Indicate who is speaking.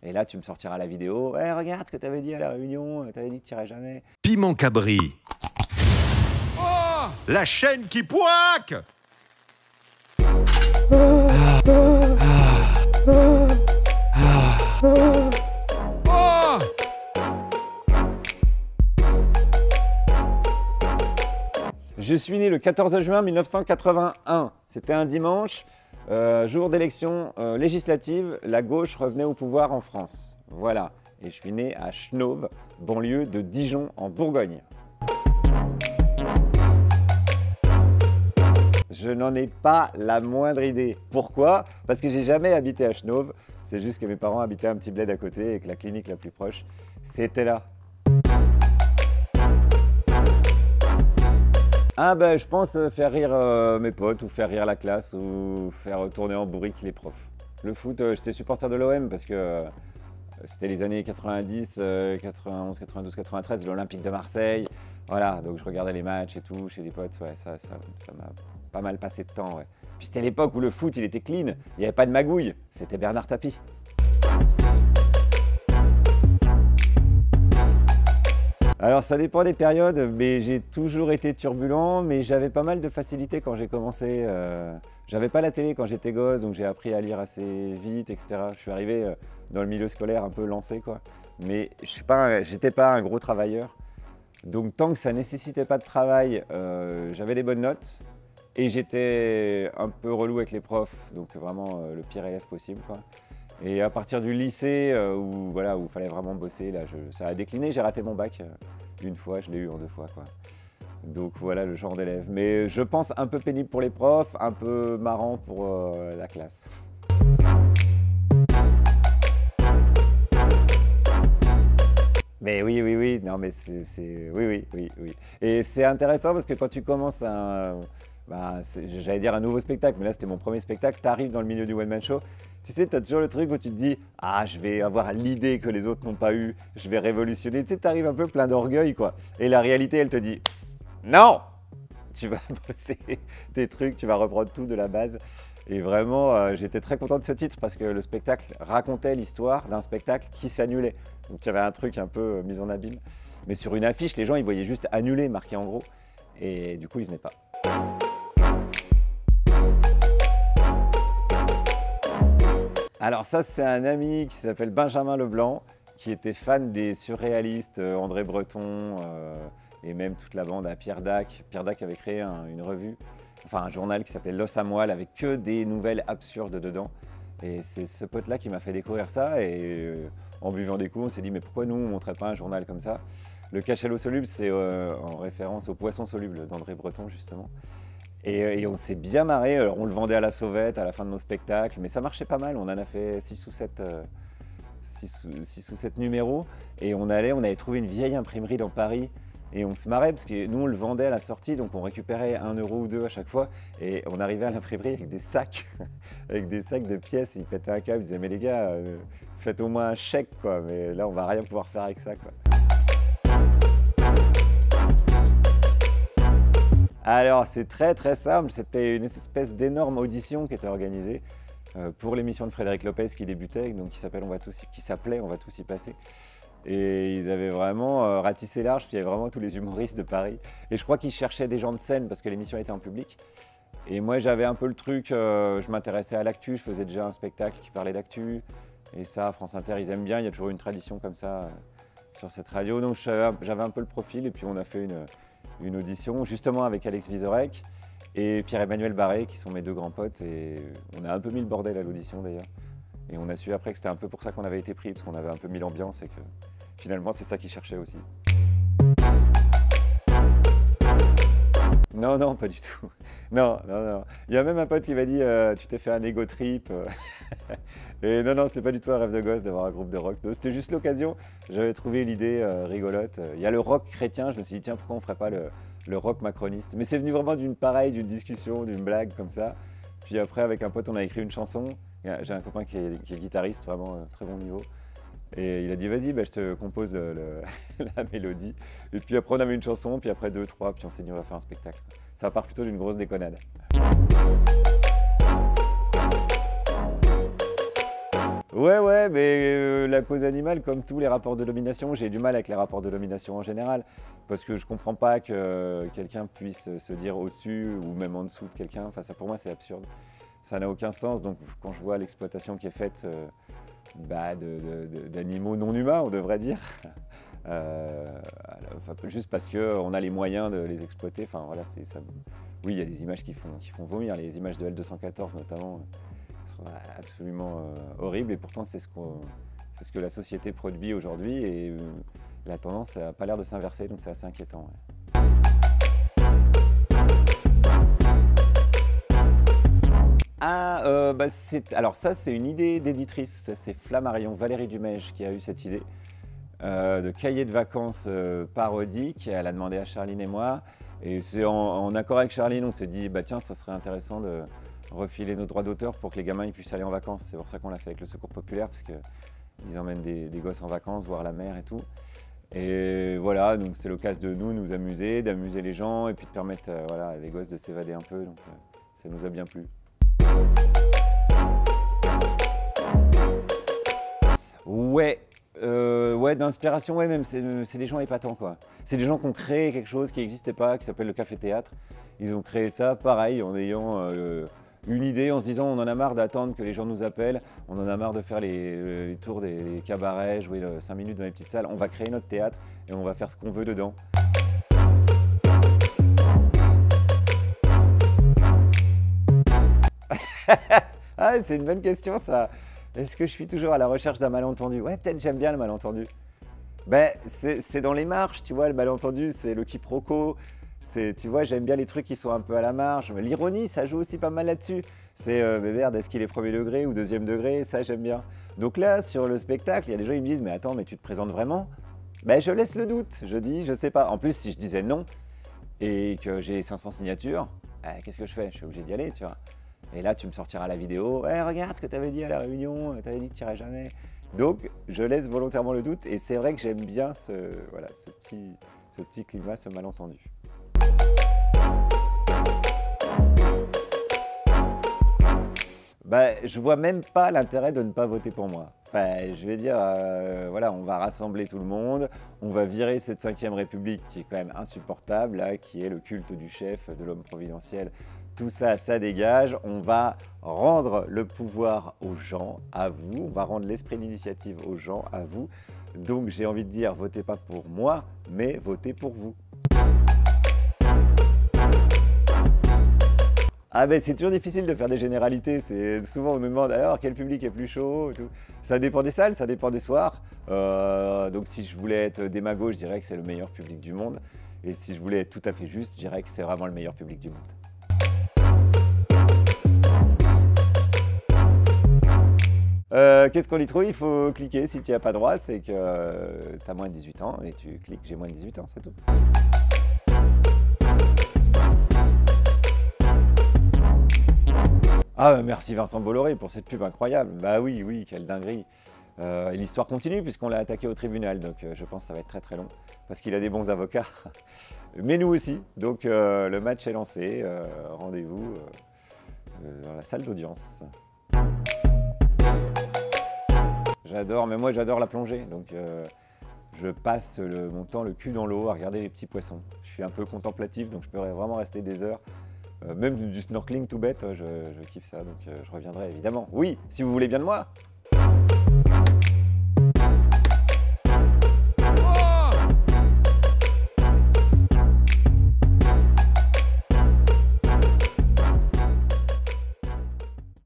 Speaker 1: Et là, tu me sortiras la vidéo. Ouais, regarde ce que tu avais dit à la réunion, tu avais dit que tu n'irais jamais.
Speaker 2: Piment Cabri. Oh, la chaîne qui poique.
Speaker 1: Je suis né le 14 juin 1981. C'était un dimanche, jour d'élection législative. La gauche revenait au pouvoir en France. Voilà. Et je suis né à Chenôve, banlieue de Dijon, en Bourgogne. Je n'en ai pas la moindre idée. Pourquoi? Parce que j'ai jamais habité à Chenôve. C'est juste que mes parents habitaient un petit bled à côté et que la clinique la plus proche, c'était là. Ah ben, je pense faire rire mes potes, ou faire rire la classe, ou faire tourner en bourrique les profs. Le foot, j'étais supporter de l'OM parce que c'était les années 90, 91, 92, 93, l'Olympique de Marseille. Voilà, donc je regardais les matchs et tout chez des potes. Ouais, ça m'a pas mal passé de temps. Ouais. Puis c'était l'époque où le foot, il était clean, il n'y avait pas de magouille. C'était Bernard Tapie. Alors ça dépend des périodes, mais j'ai toujours été turbulent, mais j'avais pas mal de facilité quand j'ai commencé. J'avais pas la télé quand j'étais gosse, donc j'ai appris à lire assez vite, etc. Je suis arrivé dans le milieu scolaire un peu lancé, quoi. Mais j'étais pas un gros travailleur. Donc tant que ça nécessitait pas de travail, j'avais des bonnes notes. Et j'étais un peu relou avec les profs, donc vraiment le pire élève possible, quoi. Et à partir du lycée, où il fallait vraiment bosser, là, ça a décliné, j'ai raté mon bac une fois, je l'ai eu en 2 fois, quoi. Donc voilà le genre d'élève. Mais je pense un peu pénible pour les profs, un peu marrant pour la classe. Mais oui, non mais oui. Et c'est intéressant parce que quand tu commences j'allais dire un nouveau spectacle, mais là c'était mon premier spectacle, tu arrives dans le milieu du one-man show, tu sais, tu as toujours le truc où tu te dis « Ah, je vais avoir l'idée que les autres n'ont pas eu, je vais révolutionner ». Tu sais, tu arrives un peu plein d'orgueil, quoi. Et la réalité, elle te dit « Non !» Tu vas bosser tes trucs, tu vas reprendre tout de la base. Et vraiment, j'étais très content de ce titre parce que le spectacle racontait l'histoire d'un spectacle qui s'annulait. Donc il y avait un truc un peu mis en abîme. Mais sur une affiche, les gens, ils voyaient juste « annulé » marqué en gros. Et du coup, ils venaient pas. Alors ça, c'est un ami qui s'appelle Benjamin Leblanc, qui était fan des surréalistes, André Breton, et même toute la bande à Pierre Dac. Pierre Dac avait créé une revue, enfin un journal qui s'appelait L'Os à Moelle, avec que des nouvelles absurdes dedans. Et c'est ce pote-là qui m'a fait découvrir ça, et en buvant des coups, on s'est dit, mais pourquoi nous, on ne montrait pas un journal comme ça? Le cachalot soluble, c'est en référence au poisson soluble d'André Breton, justement. Et on s'est bien marré, alors on le vendait à la sauvette à la fin de nos spectacles, mais ça marchait pas mal, on en a fait 6 ou 7 numéros, et on avait trouvé une vieille imprimerie dans Paris, et on se marrait parce que nous on le vendait à la sortie, donc on récupérait 1 euro ou 2 à chaque fois, et on arrivait à l'imprimerie avec des sacs, avec des sacs de pièces, ils pétaient un câble, ils disaient mais les gars, faites au moins un chèque, quoi, mais là on va rien pouvoir faire avec ça, quoi. Alors c'est très simple, c'était une espèce d'énorme audition qui était organisée pour l'émission de Frédéric Lopez qui débutait, donc qui s'appelait On va tous y passer. Et ils avaient vraiment ratissé large, puis il y avait vraiment tous les humoristes de Paris. Et je crois qu'ils cherchaient des gens de scène parce que l'émission était en public. Et moi j'avais un peu le truc, je m'intéressais à l'actu, je faisais déjà un spectacle qui parlait d'actu. Et ça, France Inter, ils aiment bien, il y a toujours une tradition comme ça sur cette radio. Donc j'avais un peu le profil, et puis on a fait une audition justement avec Alex Vizorek et Pierre-Emmanuel Barré qui sont mes 2 grands potes, et on a un peu mis le bordel à l'audition d'ailleurs, et on a su après que c'était un peu pour ça qu'on avait été pris, parce qu'on avait un peu mis l'ambiance et que finalement c'est ça qu'ils cherchaient aussi. Non, pas du tout. Non. Il y a même un pote qui m'a dit tu t'es fait un ego trip. Et non, c'était pas du tout un rêve de gosse d'avoir un groupe de rock. C'était juste l'occasion. J'avais trouvé l'idée rigolote. Il y a le rock chrétien, je me suis dit tiens, pourquoi on ferait pas le rock macroniste? Mais c'est venu vraiment d'une discussion, d'une blague comme ça. Puis après, avec un pote, on a écrit une chanson. J'ai un copain qui est guitariste, vraiment très bon niveau. Et il a dit vas-y, je te compose la mélodie. Et puis après on avait une chanson, puis après 2, 3, puis on s'est dit on va faire un spectacle. Ça part plutôt d'une grosse déconnade. Ouais, mais la cause animale, comme tous les rapports de domination, j'ai du mal avec les rapports de domination en général, parce que je comprends pas que quelqu'un puisse se dire au-dessus ou même en dessous de quelqu'un. Enfin, ça pour moi c'est absurde. Ça n'a aucun sens. Donc quand je vois l'exploitation qui est faite d'animaux non humains, on devrait dire, juste parce qu'on a les moyens de les exploiter. Enfin voilà, c'est ça. Oui, il y a des images qui font vomir. Les images de L214 notamment sont absolument horribles et pourtant c'est ce que la société produit aujourd'hui et la tendance n'a pas l'air de s'inverser, donc c'est assez inquiétant. Ouais. Alors ça c'est une idée d'éditrice, c'est Flammarion, Valérie Dumège qui a eu cette idée de cahier de vacances parodique. Elle a demandé à Charline et moi et c'est en accord avec Charline, on s'est dit bah tiens ça serait intéressant de refiler nos droits d'auteur pour que les gamins ils puissent aller en vacances. C'est pour ça qu'on l'a fait avec le Secours Populaire, parce qu'ils emmènent des gosses en vacances, voir la mer et tout. Et voilà, donc c'est l'occasion de nous amuser, d'amuser les gens et puis de permettre à des gosses de s'évader un peu. Donc ça nous a bien plu. Ouais, d'inspiration, ouais, même, c'est des gens épatants, quoi. C'est des gens qui ont créé quelque chose qui n'existait pas, qui s'appelle le Café Théâtre. Ils ont créé ça, pareil, en ayant une idée, en se disant on en a marre d'attendre que les gens nous appellent, on en a marre de faire les tours des cabarets, jouer 5 minutes dans les petites salles, on va créer notre théâtre et on va faire ce qu'on veut dedans. Ah, c'est une bonne question ça. Est-ce que je suis toujours à la recherche d'un malentendu? Ouais, peut-être j'aime bien le malentendu. Ben, c'est dans les marges, tu vois, le malentendu, c'est le quiproquo. Tu vois, j'aime bien les trucs qui sont un peu à la marge. L'ironie, ça joue aussi pas mal là-dessus. C'est, mais merde, est-ce qu'il est premier degré ou deuxième degré? Ça, j'aime bien. Donc là, sur le spectacle, il y a des gens qui me disent, mais attends, mais tu te présentes vraiment? Ben, je laisse le doute. Je dis, je sais pas. En plus, si je disais non et que j'ai 500 signatures, qu'est-ce que je fais? Je suis obligé d'y aller, tu vois. Et là, tu me sortiras la vidéo. Ouais, regarde ce que tu avais dit à la réunion, tu avais dit que tu n'irais jamais. Donc, je laisse volontairement le doute. Et c'est vrai que j'aime bien ce petit climat, ce malentendu. Bah, je vois même pas l'intérêt de ne pas voter pour moi. Enfin, je vais dire, voilà, on va rassembler tout le monde, on va virer cette 5e République qui est quand même insupportable, là, qui est le culte du chef, de l'homme providentiel. Tout ça, ça dégage. On va rendre le pouvoir aux gens, à vous. On va rendre l'esprit d'initiative aux gens, à vous. Donc, j'ai envie de dire, votez pas pour moi, mais votez pour vous. Ah ben c'est toujours difficile de faire des généralités, souvent on nous demande alors quel public est plus chaud et tout. Ça dépend des salles, ça dépend des soirs. Donc si je voulais être démago, je dirais que c'est le meilleur public du monde. Et si je voulais être tout à fait juste, je dirais que c'est vraiment le meilleur public du monde. Qu'est-ce qu'on y trouve? Il faut cliquer, si tu n'y as pas droit, c'est que tu as moins de 18 ans et tu cliques j'ai moins de 18 ans, c'est tout. Ah, merci Vincent Bolloré pour cette pub incroyable. Bah oui, quelle dinguerie. Et l'histoire continue puisqu'on l'a attaqué au tribunal, donc je pense que ça va être très très long parce qu'il a des bons avocats. Mais nous aussi, donc le match est lancé. Rendez-vous dans la salle d'audience. J'adore, mais moi j'adore la plongée, donc je passe mon temps le cul dans l'eau à regarder les petits poissons. Je suis un peu contemplatif, donc je pourrais vraiment rester des heures. Même du snorkeling tout bête, je kiffe ça, donc je reviendrai évidemment. Oui, si vous voulez bien de moi.